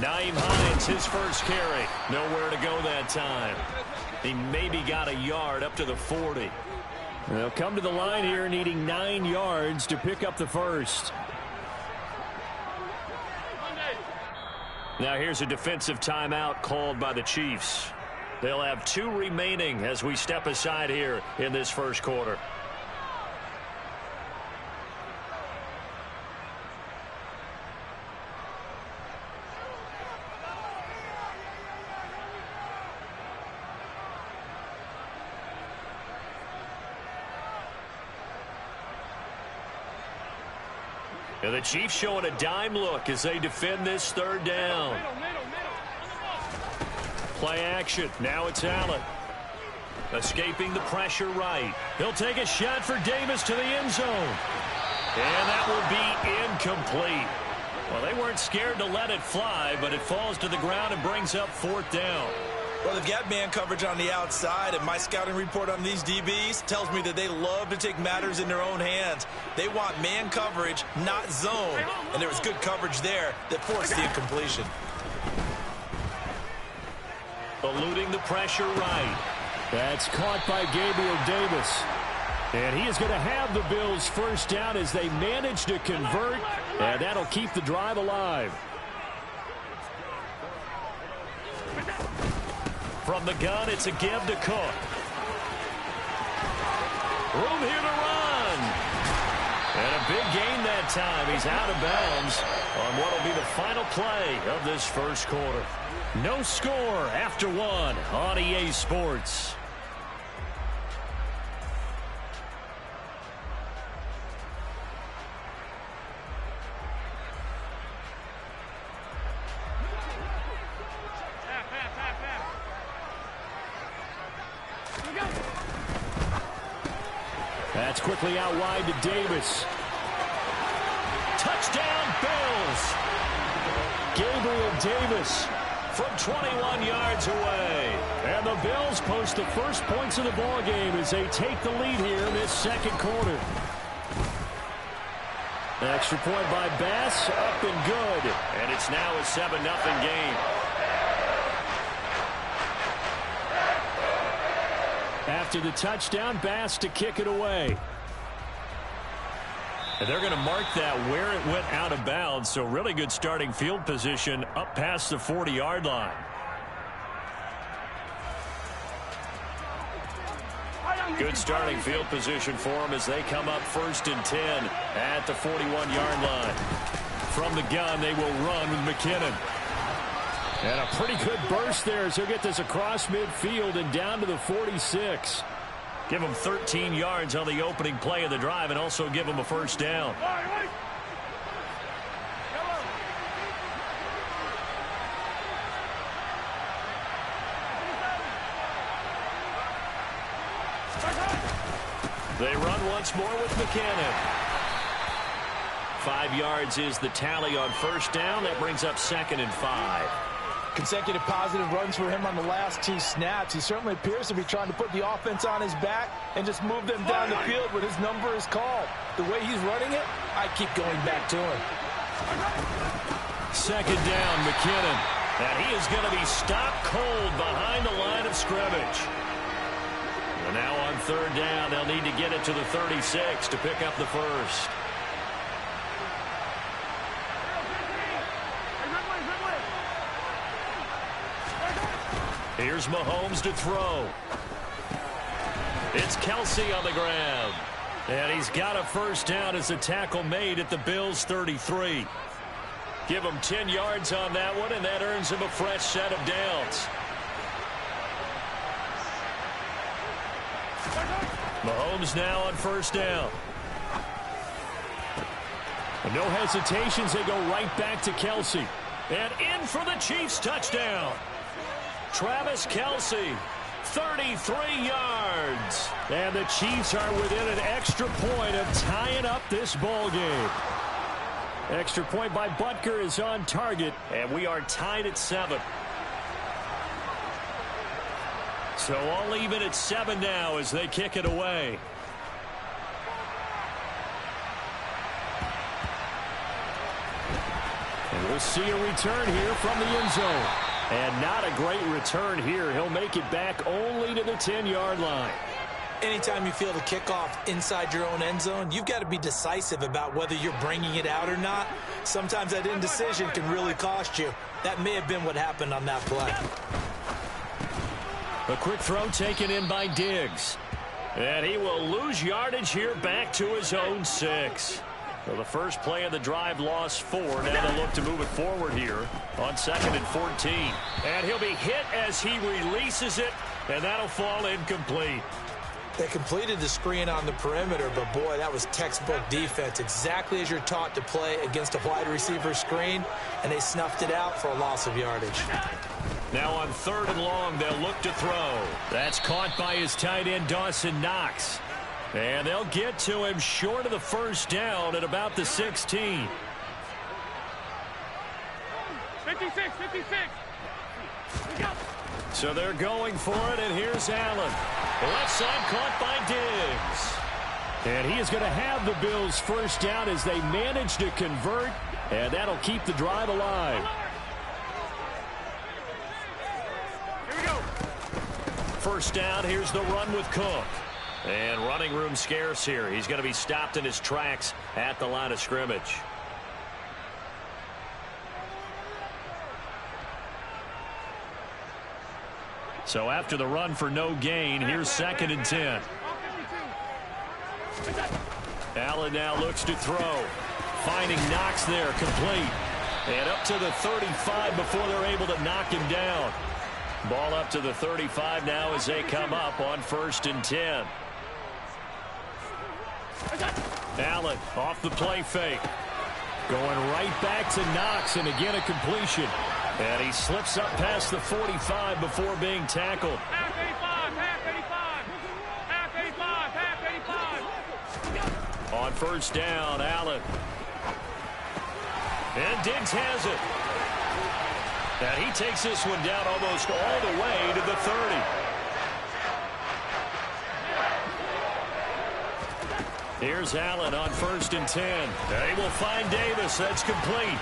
Naeem Hines, his first carry. Nowhere to go that time. He maybe got a yard up to the 40. They'll come to the line here needing 9 yards to pick up the first. Now here's a defensive timeout called by the Chiefs. They'll have 2 remaining as we step aside here in this first quarter. And the Chiefs showing a dime look as they defend this third down. Play action. Now it's Allen. Escaping the pressure right. He'll take a shot for Davis to the end zone. And that will be incomplete. Well, they weren't scared to let it fly, but it falls to the ground and brings up 4th down. Well, they've got man coverage on the outside, and my scouting report on these DBs tells me that they love to take matters in their own hands. They want man coverage, not zone. And there was good coverage there that forced the incompletion. Eluding the pressure right. That's caught by Gabriel Davis. And he is going to have the Bills first down as they manage to convert, and that'll keep the drive alive. From the gun, it's a give to Cook. Room here to run. And a big gain that time. He's out of bounds on what will be the final play of this first quarter. No score after 1 on EA Sports. That's quickly out wide to Davis. Touchdown, Bills. Gabriel Davis from 21 yards away. And the Bills post the first points of the ball game as they take the lead here in this second quarter. Extra point by Bass, up and good. And it's now a 7-0 game. After the touchdown, Bass to kick it away. And they're going to mark that where it went out of bounds, so really good starting field position up past the 40-yard line. Good starting field position for them as they come up 1st and 10 at the 41-yard line. From the gun, they will run with McKinnon. And a pretty good burst there as he'll get this across midfield and down to the 46. Give him 13 yards on the opening play of the drive and also give him a first down. They run once more with McKinnon. 5 yards is the tally on first down. That brings up 2nd and 5. Consecutive positive runs for him on the last 2 snaps. He certainly appears to be trying to put the offense on his back and just move them down the field when his number is called. The way he's running it, I keep going back to him. 2nd down, McKinnon. And he is going to be stopped cold behind the line of scrimmage. And now on 3rd down, they'll need to get it to the 36 to pick up the first. Here's Mahomes to throw. It's Kelsey on the ground. And he's got a first down as a tackle made at the Bills' 33. Give him 10 yards on that one, and that earns him a fresh set of downs. Mahomes now on first down. And no hesitations, they go right back to Kelsey. And in for the Chiefs touchdown. Travis Kelsey, 33 yards. And the Chiefs are within an extra point of tying up this ball game. Extra point by Butker is on target, and we are tied at 7. So all even at 7 now as they kick it away. And We'll see a return here from the end zone. And not a great return here. He'll make it back only to the 10-yard line. Anytime you feel the kickoff inside your own end zone, you've got to be decisive about whether you're bringing it out or not. Sometimes that indecision can really cost you. That may have been what happened on that play. A quick throw taken in by Diggs. And he will lose yardage here back to his own 6. So the first play of the drive lost 4. Now they'll look to move it forward here on 2nd and 14. And he'll be hit as he releases it, and that'll fall incomplete. They completed the screen on the perimeter, but boy, that was textbook defense. Exactly as you're taught to play against a wide receiver screen, and they snuffed it out for a loss of yardage. Now on 3rd and long, they'll look to throw. That's caught by his tight end, Dawson Knox. And they'll get to him short of the first down at about the 16. 56, 56. So they're going for it, and here's Allen. Left side caught by Diggs. And he is going to have the Bills first down as they manage to convert, and that'll keep the drive alive. Here we go. First down, here's the run with Cook. And running room scarce here. He's going to be stopped in his tracks at the line of scrimmage. So after the run for no gain, here's 2nd and 10. Allen now looks to throw. Finding Knox there, complete. And up to the 35 before they're able to knock him down. Ball up to the 35 now as they come up on 1st and 10. Allen off the play fake. Going right back to Knox, and again a completion. And he slips up past the 45 before being tackled. Half 85, half 85, half 85, half 85. On first down, Allen. And Diggs has it. And he takes this one down almost all the way to the 30. Here's Allen on 1st and 10. They will find Davis. That's complete.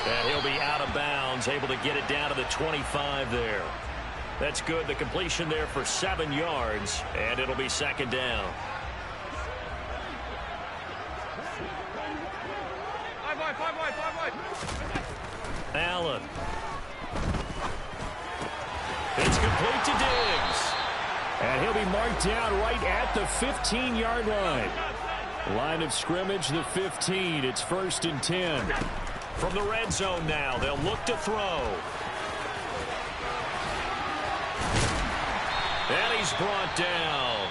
And he'll be out of bounds, able to get it down to the 25 there. That's good. The completion there for 7 yards, and it'll be 2nd down. Five wide. Allen. It's complete to Diggs. And he'll be marked down right at the 15-yard line. Line of scrimmage, the 15. It's 1st and 10. From the red zone now, they'll look to throw. And he's brought down.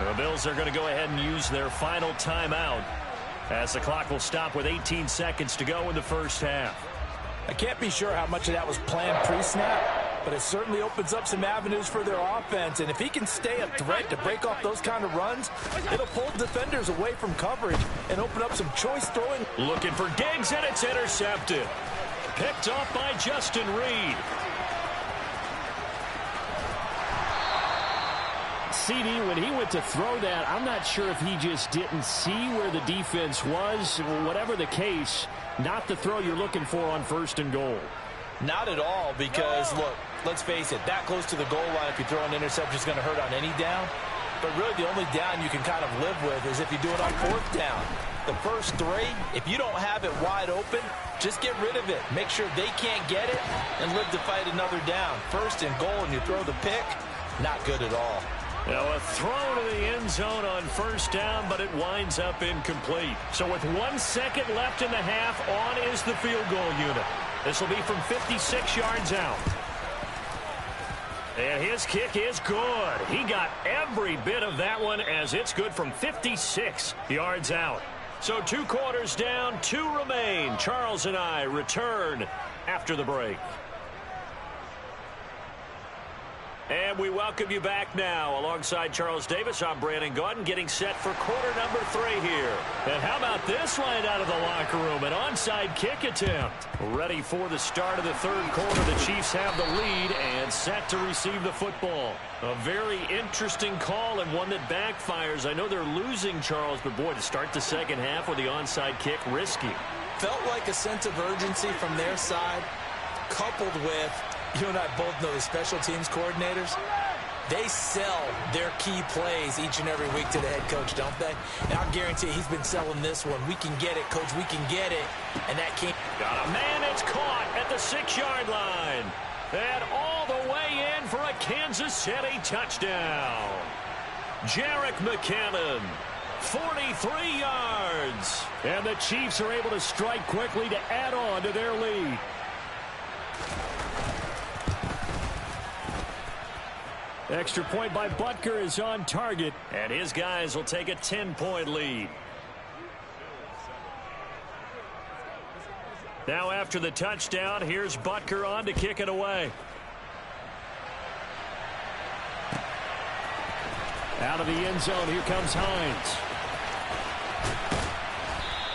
The Bills are going to go ahead and use their final timeout as the clock will stop with 18 seconds to go in the first half. I can't be sure how much of that was planned pre-snap, but it certainly opens up some avenues for their offense. And if he can stay a threat to break off those kind of runs, it'll pull defenders away from coverage and open up some choice throwing. Looking for Diggs, and it's intercepted. Picked off by Justin Reed. CD, when he went to throw that, I'm not sure if he just didn't see where the defense was. Whatever the case, not the throw you're looking for on 1st and goal. Not at all, because, look, let's face it, that close to the goal line, if you throw an interception, is going to hurt on any down. But really, the only down you can kind of live with is if you do it on 4th down. The first 3, if you don't have it wide open, just get rid of it. Make sure they can't get it and live to fight another down. 1st and goal, and you throw the pick, not good at all. Now a throw to the end zone on 1st down, but it winds up incomplete. So with 1 second left in the half, on is the field goal unit. This will be from 56 yards out. And his kick is good. He got every bit of that one as it's good from 56 yards out. So 2 quarters down, 2 remain. Charles and I return after the break. And we welcome you back now. Alongside Charles Davis, I'm Brandon Gaudin, getting set for quarter number 3 here. And how about this right out of the locker room? An onside kick attempt. Ready for the start of the 3rd quarter. The Chiefs have the lead and set to receive the football. A very interesting call and one that backfires. I know they're losing, Charles, but boy, to start the 2nd half with the onside kick, risky. Felt like a sense of urgency from their side, coupled with, you and I both know the special teams coordinators, they sell their key plays each and every week to the head coach, don't they? And I'll guarantee he's been selling this one. We can get it, coach, we can get it. And that came. Got a man, it's caught at the 6-yard line. And all the way in for a Kansas City touchdown. Jerick McKinnon, 43 yards. And the Chiefs are able to strike quickly to add on to their lead. Extra point by Butker is on target, and his guys will take a 10-point lead. Now after the touchdown, here's Butker on to kick it away. Out of the end zone, here comes Hines.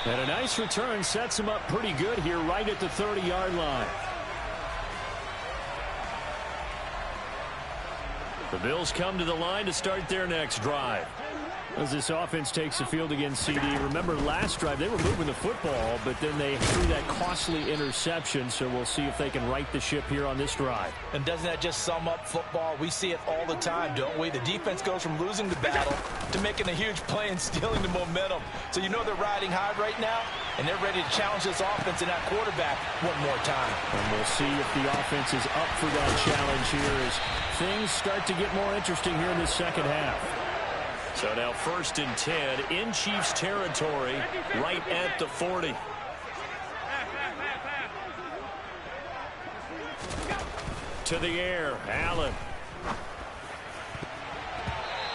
And a nice return sets him up pretty good here right at the 30-yard line. The Bills come to the line to start their next drive. As this offense takes the field against CD, remember last drive they were moving the football, but then they threw that costly interception, so we'll see if they can right the ship here on this drive. And doesn't that just sum up football? We see it all the time, don't we? The defense goes from losing the battle to making a huge play and stealing the momentum. So you know they're riding high right now, and they're ready to challenge this offense and that quarterback one more time. And we'll see if the offense is up for that challenge here as things start to get more interesting here in the second half. So now 1st and 10 in Chiefs territory right at the 40. To the air, Allen.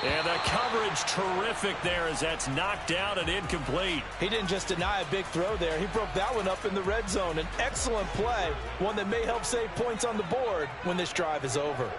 And the coverage terrific there as that's knocked out and incomplete. He didn't just deny a big throw there. He broke that one up in the red zone. An excellent play, one that may help save points on the board when this drive is over.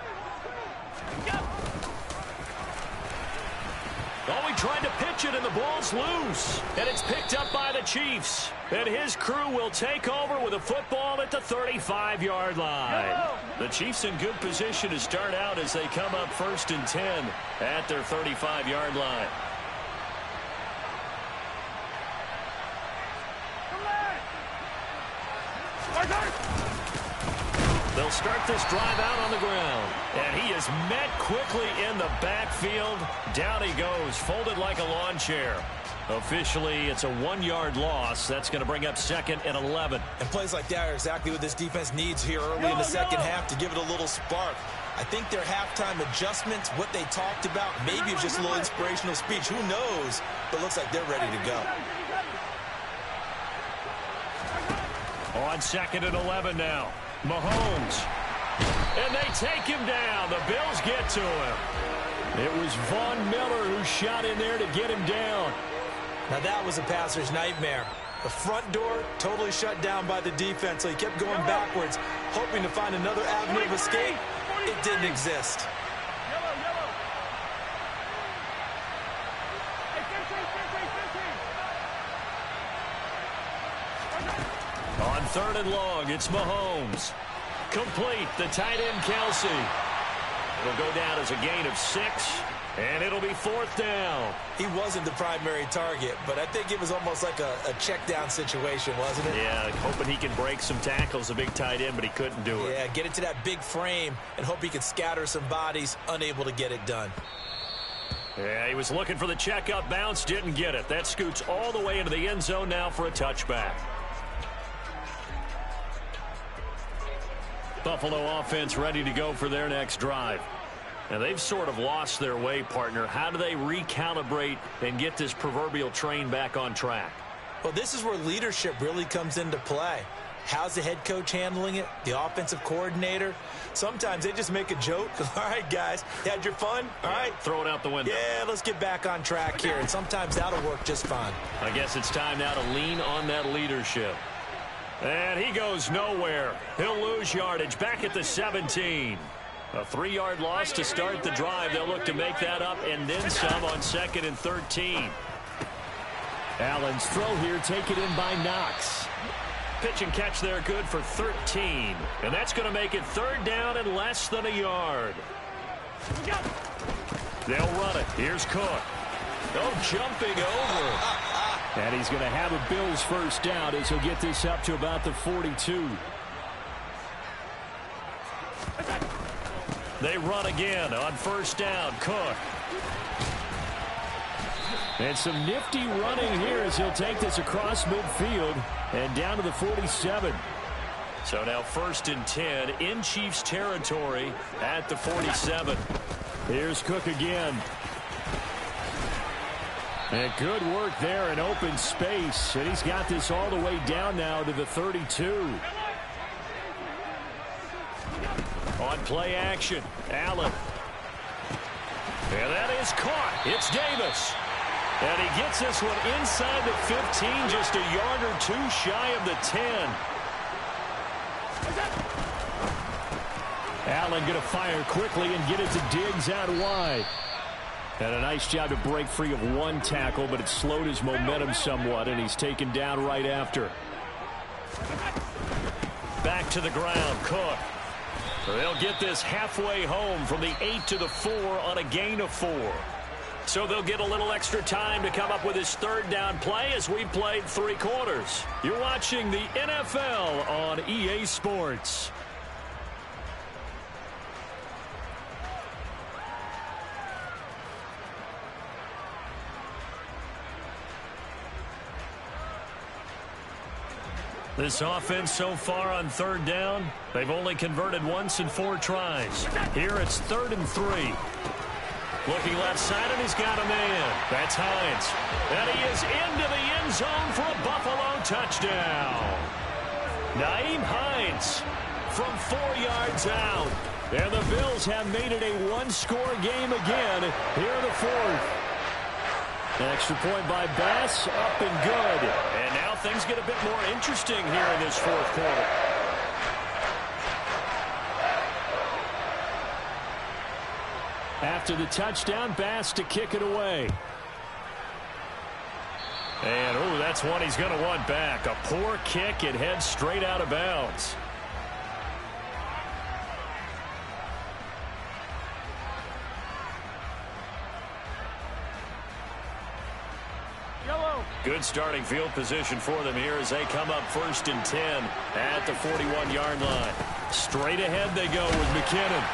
Oh, he tried to pitch it, and the ball's loose. And it's picked up by the Chiefs. And his crew will take over with a football at the 35-yard line. The Chiefs in good position to start out as they come up 1st and 10 at their 35-yard line. They'll start this drive out on the ground. And he is met quickly in the backfield. Down he goes, folded like a lawn chair. Officially, it's a 1-yard loss. That's going to bring up 2nd and 11. And plays like that are exactly what this defense needs here early in the second half to give it a little spark. I think their halftime adjustments, what they talked about, maybe it's just a little inspirational speech. Who knows? But it looks like they're ready to go. On 2nd and 11 now. Mahomes. And they take him down. The Bills get to him. It was Von Miller who shot in there to get him down. Now that was a passer's nightmare. The front door totally shut down by the defense, so he kept going backwards, hoping to find another avenue of escape. It didn't exist. On 3rd and long, it's Mahomes. Complete, the tight end Kelsey. It'll go down as a gain of 6, and it'll be 4th down. He wasn't the primary target, but I think it was almost like a check down situation, wasn't it? Yeah, hoping he can break some tackles, a big tight end, but he couldn't do it. Yeah, get it to that big frame and hope he can scatter some bodies, unable to get it done. Yeah, he was looking for the check-up bounce, didn't get it. That scoots all the way into the end zone now for a touchback. Buffalo offense ready to go for their next drive. Now, they've sort of lost their way, partner. How do they recalibrate and get this proverbial train back on track? Well, this is where leadership really comes into play. How's the head coach handling it? The offensive coordinator? Sometimes they just make a joke. All right, guys, you had your fun? All right. Throw it out the window. Yeah, let's get back on track here. And sometimes that'll work just fine. I guess it's time now to lean on that leadership. And he goes nowhere. He'll lose yardage back at the 17. A 3-yard loss to start the drive. They'll look to make that up and then some on 2nd and 13. Allen's throw here taken in by Knox. Pitch and catch there good for 13. And that's going to make it 3rd down and less than a yard. They'll run it. Here's Cook. Oh, jumping over. And he's going to have a Bills first down as he'll get this up to about the 42. They run again on first down. Cook. And some nifty running here as he'll take this across midfield and down to the 47. So now 1st and 10 in Chiefs territory at the 47. Here's Cook again. And good work there in open space. And he's got this all the way down now to the 32. On play action, Allen. And that is caught. It's Davis. And he gets this one inside the 15, just a yard or two shy of the 10. Allen going to fire quickly and get it to Diggs out wide. And a nice job to break free of one tackle, but it slowed his momentum somewhat, and he's taken down right after. Back to the ground, Cook. They'll get this halfway home from the 8 to the 4 on a gain of 4. So they'll get a little extra time to come up with his 3rd down play as we played 3 quarters. You're watching the NFL on EA Sports. This offense so far on 3rd down, they've only converted once in 4 tries. Here it's 3rd and 3. Looking left side, and he's got a man. That's Hines. And he is into the end zone for a Buffalo touchdown. Nyheim Hines from 4 yards out. And the Bills have made it a 1-score game again here in the 4th. An extra point by Bass, up and good. And now things get a bit more interesting here in this 4th quarter. After the touchdown, Bass to kick it away. And, oh, that's one he's going to want back. A poor kick. It heads straight out of bounds. Good starting field position for them here as they come up 1st and 10 at the 41-yard line. Straight ahead they go with McKinnon.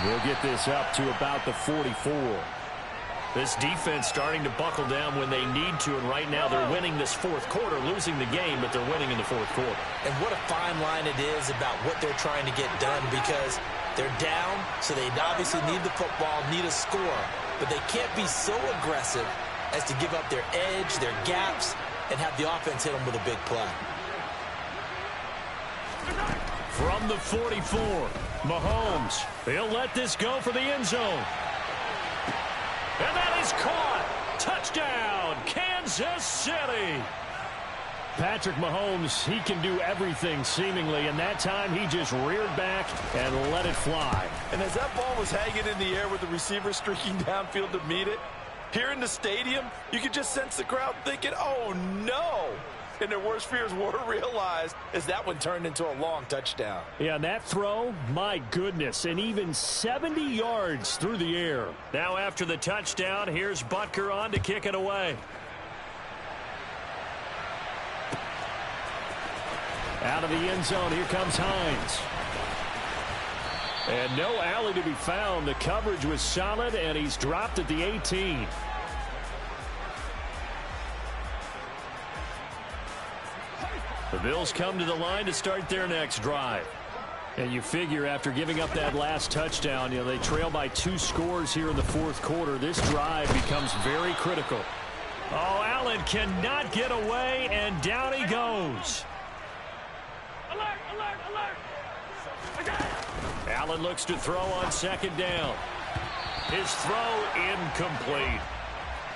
We'll get this up to about the 44. This defense starting to buckle down when they need to, and right now they're winning this 4th quarter, losing the game, but they're winning in the 4th quarter. And what a fine line it is about what they're trying to get done, because they're down, so they obviously need the football, need a score, but they can't be so aggressive as to give up their edge, their gaps, and have the offense hit them with a big play. From the 44, Mahomes. He'll let this go for the end zone. And that is caught. Touchdown, Kansas City. Patrick Mahomes, he can do everything seemingly, and that time he just reared back and let it fly. And as that ball was hanging in the air with the receiver streaking downfield to meet it, here in the stadium, you could just sense the crowd thinking, oh, no. And their worst fears were realized as that one turned into a long touchdown. Yeah, and that throw, my goodness, and even 70 yards through the air. Now after the touchdown, here's Butker on to kick it away. Out of the end zone, here comes Hines. And no alley to be found. The coverage was solid, and he's dropped at the 18. The Bills come to the line to start their next drive. And you figure after giving up that last touchdown, you know, they trail by 2 scores here in the 4th quarter. This drive becomes very critical. Oh, Allen cannot get away, and down he goes. Alert, alert, alert. Allen looks to throw on 2nd down. His throw incomplete.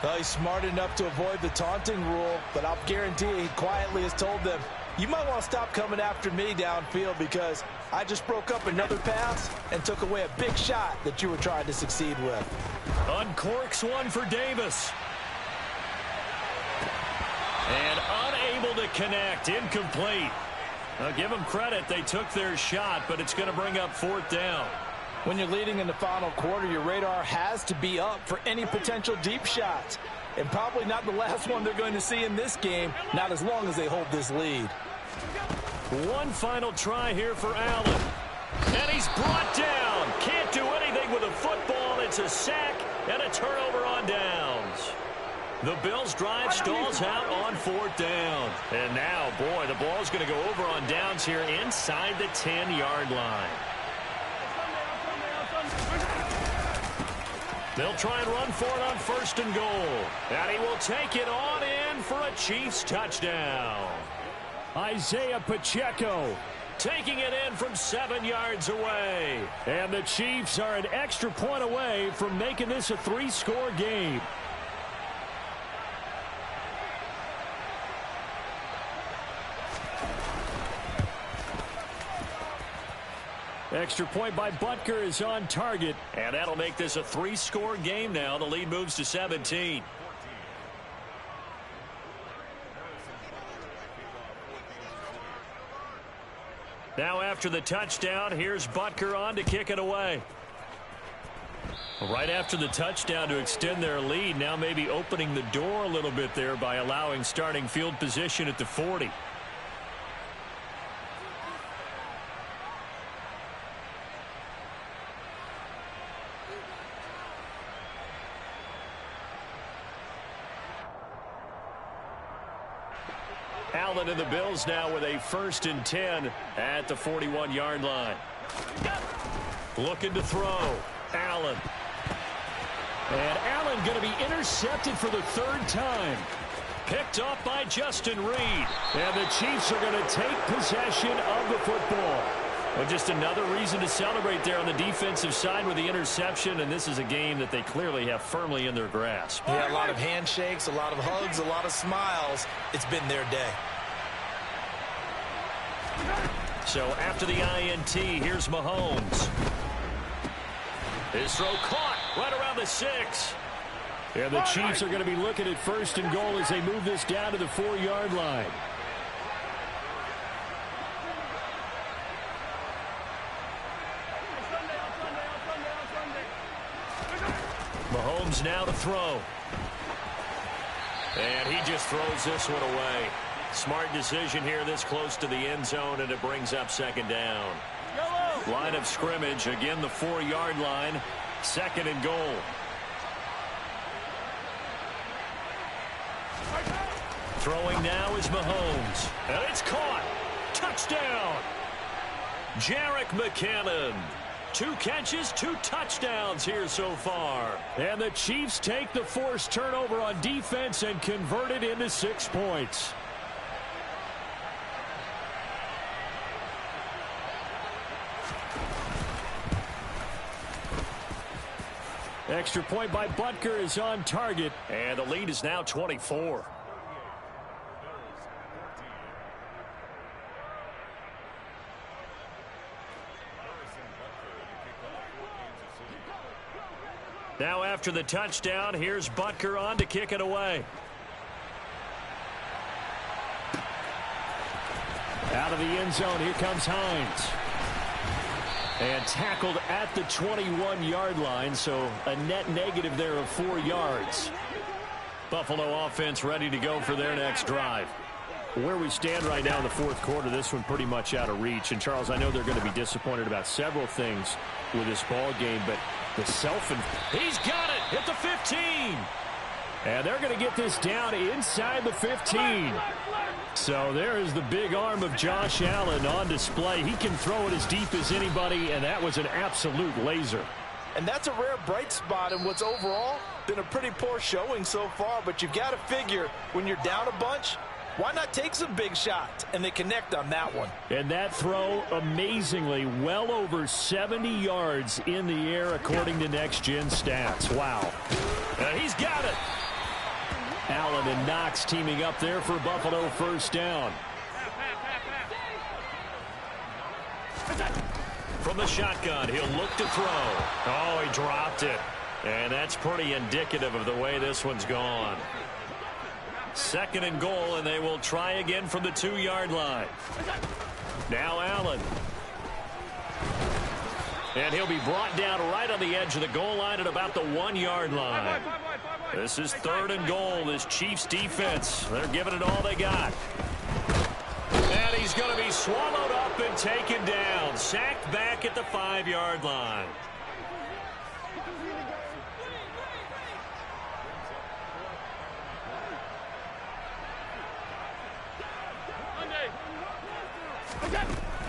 Well, he's smart enough to avoid the taunting rule, but I'll guarantee he quietly has told them, you might want to stop coming after me downfield because I just broke up another pass and took away a big shot that you were trying to succeed with. Uncorks one for Davis. And unable to connect. Incomplete. I'll give them credit. They took their shot, but it's going to bring up 4th down. When you're leading in the final quarter, your radar has to be up for any potential deep shots. and probably not the last one they're going to see in this game, not as long as they hold this lead. One final try here for Allen. And he's brought down. Can't do anything with a football. It's a sack and a turnover on downs. The Bills' drive stalls out on 4th down. And now, boy, the ball's going to go over on downs here inside the 10-yard line. They'll try and run for it on 1st and goal. And he will take it on in for a Chiefs touchdown. Isaiah Pacheco taking it in from 7 yards away. And the Chiefs are an extra point away from making this a 3-score game. Extra point by Butker is on target. And that'll make this a 3-score game now. The lead moves to 17. Now after the touchdown, here's Butker on to kick it away. Right after the touchdown to extend their lead, now maybe opening the door a little bit there by allowing starting field position at the 40. Allen and the Bills now with a 1st and 10 at the 41-yard line. Looking to throw. Allen. And Allen going to be intercepted for the 3rd time. Picked off by Justin Reed. And the Chiefs are going to take possession of the football. Well, just another reason to celebrate there on the defensive side with the interception, and this is a game that they clearly have firmly in their grasp. Yeah, a lot of handshakes, a lot of hugs, a lot of smiles. It's been their day. So after the INT, here's Mahomes. His throw caught right around the 6. And the Chiefs are going to be looking at 1st and goal as they move this down to the 4-yard line. Mahomes now to throw. And he just throws this one away. Smart decision here this close to the end zone, and it brings up 2nd down. Line of scrimmage, again the 4-yard line, 2nd and goal. Throwing now is Mahomes. And it's caught. Touchdown. Jerick McKinnon. 2 catches, 2 touchdowns here so far. And the Chiefs take the forced turnover on defense and convert it into 6 points. Extra point by Butker is on target. And the lead is now 24. Now after the touchdown, here's Butker on to kick it away. Out of the end zone, here comes Hines. And tackled at the 21-yard line, so a net negative there of 4 yards. Buffalo offense ready to go for their next drive. Where we stand right now in the 4th quarter, this one pretty much out of reach. And, Charles, I know they're going to be disappointed about several things with this ball game, but the he's got it at the 15. And they're going to get this down inside the 15. So there is the big arm of Josh Allen on display. He can throw it as deep as anybody, and that was an absolute laser. And that's a rare bright spot in what's overall been a pretty poor showing so far. But you've got to figure when you're down a bunch, why not take some big shots? And they connect on that one. And that throw, amazingly, well over 70 yards in the air, according to Next Gen Stats. Wow. And he's got it. Allen and Knox teaming up there for Buffalo 1st down. From the shotgun, he'll look to throw. Oh, he dropped it. And that's pretty indicative of the way this one's gone. 2nd and goal, and they will try again from the 2-yard line. Now Allen. And he'll be brought down right on the edge of the goal line at about the 1-yard line. This is 3rd and goal. This Chiefs defense, they're giving it all they got. And he's going to be swallowed up and taken down. Sacked back at the 5-yard line.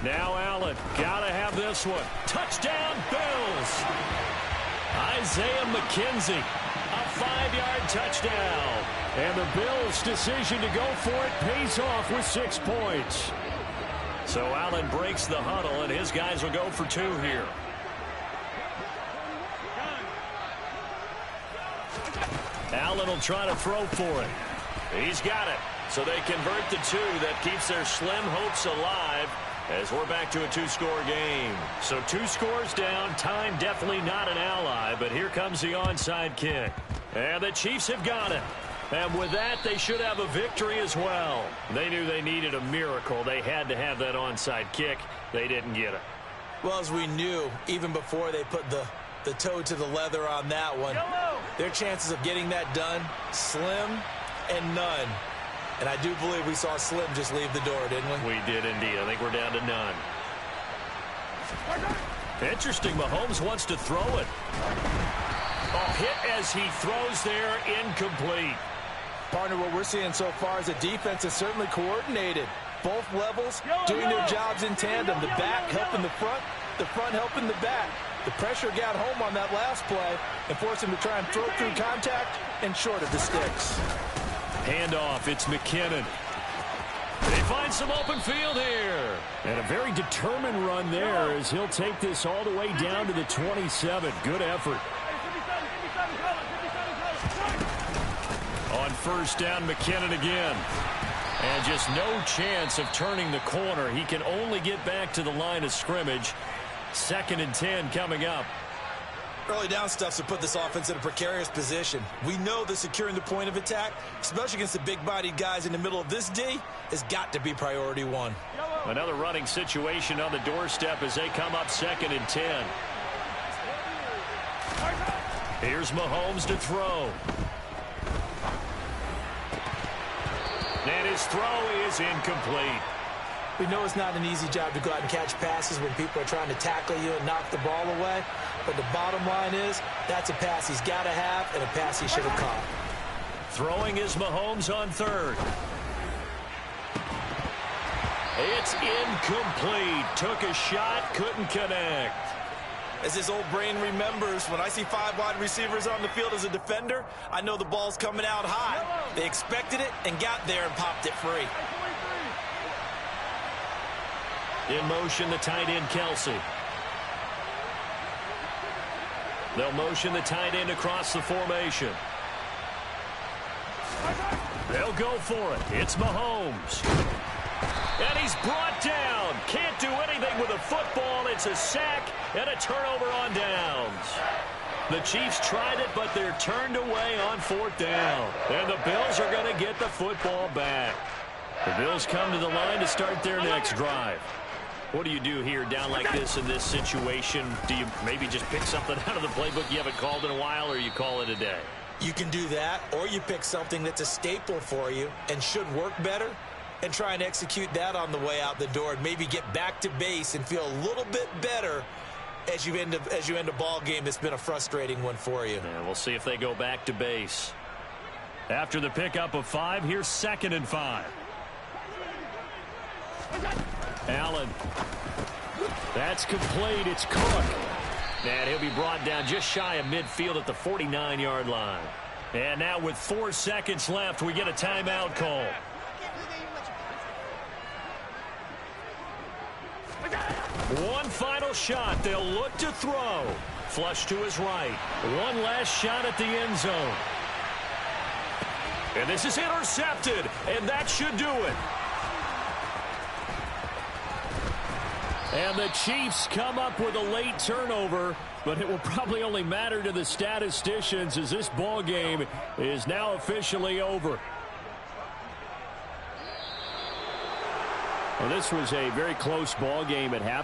Now Allen, gotta have this one. Touchdown, Bills. Isaiah McKenzie, a 5-yard touchdown. And the Bills' decision to go for it pays off with 6 points. So Allen breaks the huddle, and his guys will go for 2 here. Allen will try to throw for it. He's got it. So they convert the 2. That keeps their slim hopes alive as we're back to a 2-score game. So 2 scores down. Time definitely not an ally, but here comes the onside kick. And the Chiefs have got it. And with that, they should have a victory as well. They knew they needed a miracle. They had to have that onside kick. They didn't get it. Well, as we knew, even before they put the toe to the leather on that one, their chances of getting that done, slim and none. And I do believe we saw Slim just leave the door, didn't we? We did indeed. I think we're down to none. Interesting. Mahomes wants to throw it. Oh, hit as he throws there, incomplete. Partner, what we're seeing so far is the defense is certainly coordinated. Both levels doing their jobs in tandem. The back helping the front helping the back. The pressure got home on that last play and forced him to try and throw through contact and short of the sticks. Handoff, it's McKinnon. They find some open field here. And a very determined run there as he'll take this all the way down to the 27. Good effort. On 1st down, McKinnon again. And just no chance of turning the corner. He can only get back to the line of scrimmage. 2nd and 10 coming up. Early down stuff to put this offense in a precarious position. We know that securing the point of attack, especially against the big-bodied guys in the middle of this D, has got to be priority 1. Another running situation on the doorstep as they come up 2nd and 10. Here's Mahomes to throw. And his throw is incomplete. We know it's not an easy job to go out and catch passes when people are trying to tackle you and knock the ball away. But the bottom line is, that's a pass he's got to have and a pass he should have caught. Throwing is Mahomes on 3rd. It's incomplete. Took a shot, couldn't connect. As his old brain remembers, when I see 5 wide receivers on the field as a defender, I know the ball's coming out high. They expected it and got there and popped it free. In motion, the tight end, Kelsey. They'll motion the tight end across the formation. They'll go for it. It's Mahomes. And he's brought down. Can't do anything with a football. It's a sack and a turnover on downs. The Chiefs tried it, but they're turned away on 4th down. And the Bills are going to get the football back. The Bills come to the line to start their next drive. What do you do here down like this in this situation? Do you maybe just pick something out of the playbook you haven't called in a while, or you call it a day? You can do that, or you pick something that's a staple for you and should work better and try and execute that on the way out the door and maybe get back to base and feel a little bit better as you end a ball game that's been a frustrating one for you. Yeah, we'll see if they go back to base. After the pickup of 5, here's 2nd and 5. Allen. That's complete. It's Cook. And he'll be brought down just shy of midfield at the 49-yard line. And now with 4 seconds left, we get a timeout call. One final shot. They'll look to throw. Flush to his right. One last shot at the end zone. And this is intercepted. And that should do it. And the Chiefs come up with a late turnover, but it will probably only matter to the statisticians as this ball game is now officially over. Well, this was a very close ball game at half.